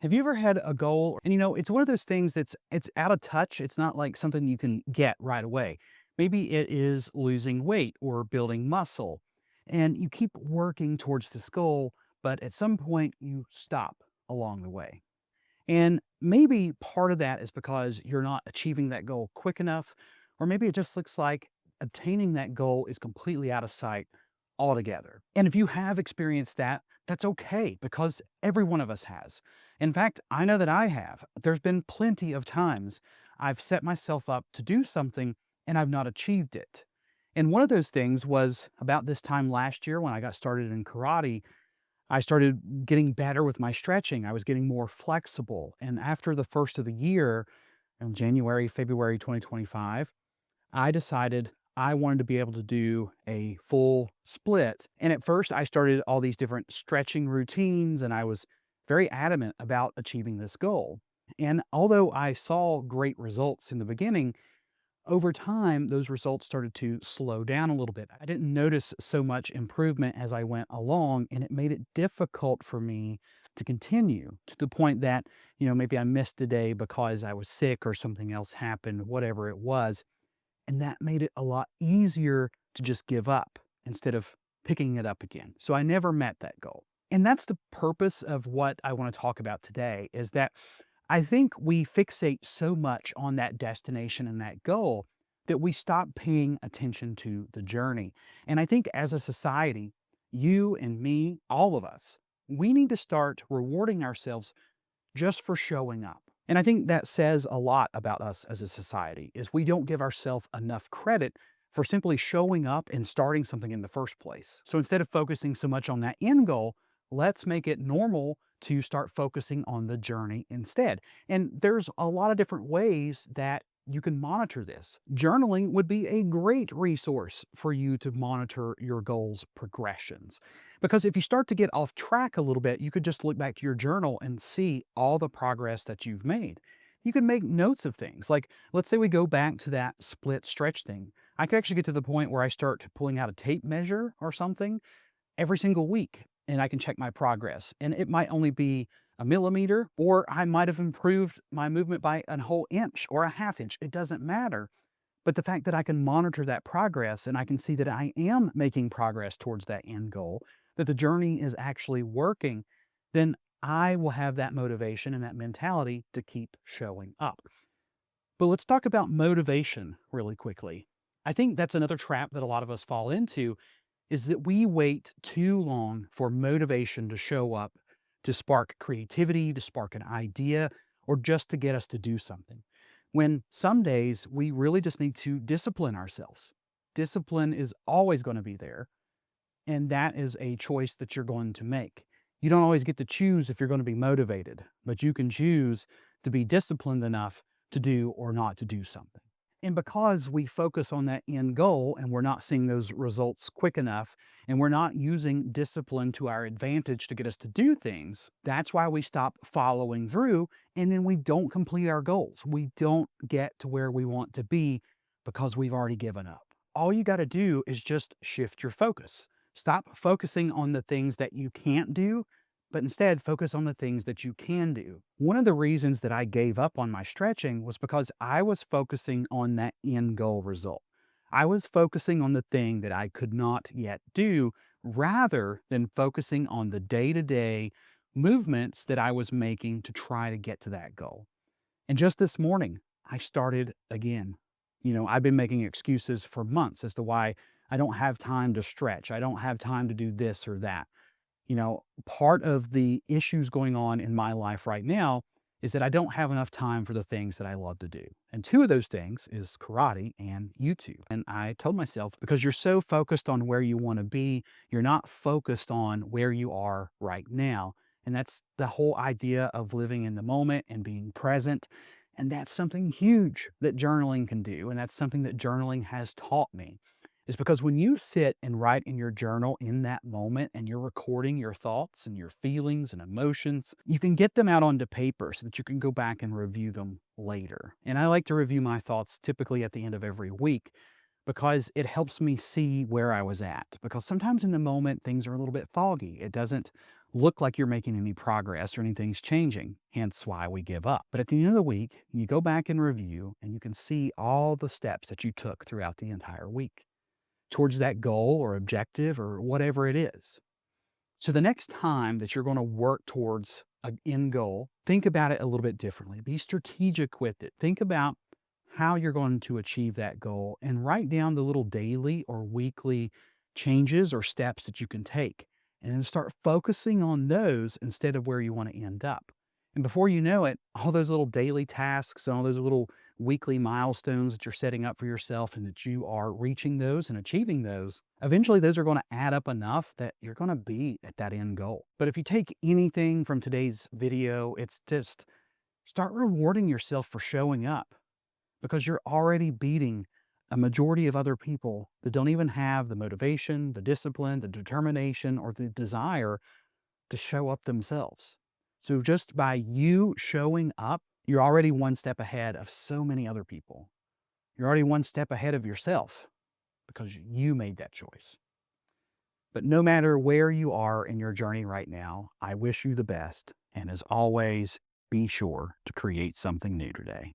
Have you ever had a goal and it's one of those things it's out of touch. It's not like something you can get right away. Maybe it is losing weight or building muscle. And you keep working towards this goal, but at some point you stop along the way. And maybe part of that is because you're not achieving that goal quick enough, or maybe it just looks like obtaining that goal is completely out of sight altogether. And if you have experienced that, that's okay because every one of us has. In fact, I know that I have. There's been plenty of times I've set myself up to do something and I've not achieved it. And one of those things was about this time last year when I got started in karate. I started getting better with my stretching. I was getting more flexible. And after the first of the year, in January, February 2025, I decided I wanted to be able to do a full split. And at first, I started all these different stretching routines, and I was very adamant about achieving this goal. And although I saw great results in the beginning, over time, those results started to slow down a little bit. I didn't notice so much improvement as I went along, and it made it difficult for me to continue to the point that, maybe I missed a day because I was sick or something else happened, whatever it was. And that made it a lot easier to just give up instead of picking it up again. So I never met that goal. And that's the purpose of what I want to talk about today is that I think we fixate so much on that destination and that goal that we stop paying attention to the journey. And I think as a society, you and me, all of us, we need to start rewarding ourselves just for showing up. And I think that says a lot about us as a society is we don't give ourselves enough credit for simply showing up and starting something in the first place. So instead of focusing so much on that end goal, let's make it normal to start focusing on the journey instead. And there's a lot of different ways that you can monitor this. Journaling would be a great resource for you to monitor your goals' progressions. Because if you start to get off track a little bit, you could just look back to your journal and see all the progress that you've made. You can make notes of things. Like, let's say we go back to that split stretch thing. I could actually get to the point where I start pulling out a tape measure or something every single week and I can check my progress. And it might only be a millimeter, or I might have improved my movement by a whole inch or a half inch. It doesn't matter. But the fact that I can monitor that progress and I can see that I am making progress towards that end goal, that the journey is actually working, then I will have that motivation and that mentality to keep showing up. But let's talk about motivation really quickly. I think that's another trap that a lot of us fall into is that we wait too long for motivation to show up, to spark creativity, to spark an idea, or just to get us to do something. When some days we really just need to discipline ourselves. Discipline is always going to be there, and that is a choice that you're going to make. You don't always get to choose if you're going to be motivated, but you can choose to be disciplined enough to do or not to do something. And because we focus on that end goal and we're not seeing those results quick enough, and we're not using discipline to our advantage to get us to do things, that's why we stop following through and then we don't complete our goals. We don't get to where we want to be because we've already given up. All you got to do is just shift your focus. Stop focusing on the things that you can't do, but instead focus on the things that you can do. One of the reasons that I gave up on my stretching was because I was focusing on that end goal result. I was focusing on the thing that I could not yet do rather than focusing on the day to day movements that I was making to try to get to that goal. And just this morning, I started again. I've been making excuses for months as to why I don't have time to stretch. I don't have time to do this or that. Part of the issues going on in my life right now is that I don't have enough time for the things that I love to do. And two of those things is karate and YouTube. And I told myself, because you're so focused on where you want to be, you're not focused on where you are right now. And that's the whole idea of living in the moment and being present. And that's something huge that journaling can do. And that's something that journaling has taught me is because when you sit and write in your journal in that moment and you're recording your thoughts and your feelings and emotions, you can get them out onto paper so that you can go back and review them later. And I like to review my thoughts typically at the end of every week because it helps me see where I was at. Because sometimes in the moment, things are a little bit foggy. It doesn't look like you're making any progress or anything's changing, hence why we give up. But at the end of the week, you go back and review and you can see all the steps that you took throughout the entire week towards that goal or objective or whatever it is. So the next time that you're going to work towards an end goal, think about it a little bit differently. Be strategic with it. Think about how you're going to achieve that goal and write down the little daily or weekly changes or steps that you can take. And then start focusing on those instead of where you want to end up. And before you know it, all those little daily tasks and all those little weekly milestones that you're setting up for yourself and that you are reaching those and achieving those, eventually those are going to add up enough that you're going to be at that end goal. But if you take anything from today's video, it's just start rewarding yourself for showing up because you're already beating a majority of other people that don't even have the motivation, the discipline, the determination, or the desire to show up themselves. So just by you showing up, you're already one step ahead of so many other people. You're already one step ahead of yourself because you made that choice. But no matter where you are in your journey right now, I wish you the best. And as always, be sure to create something new today.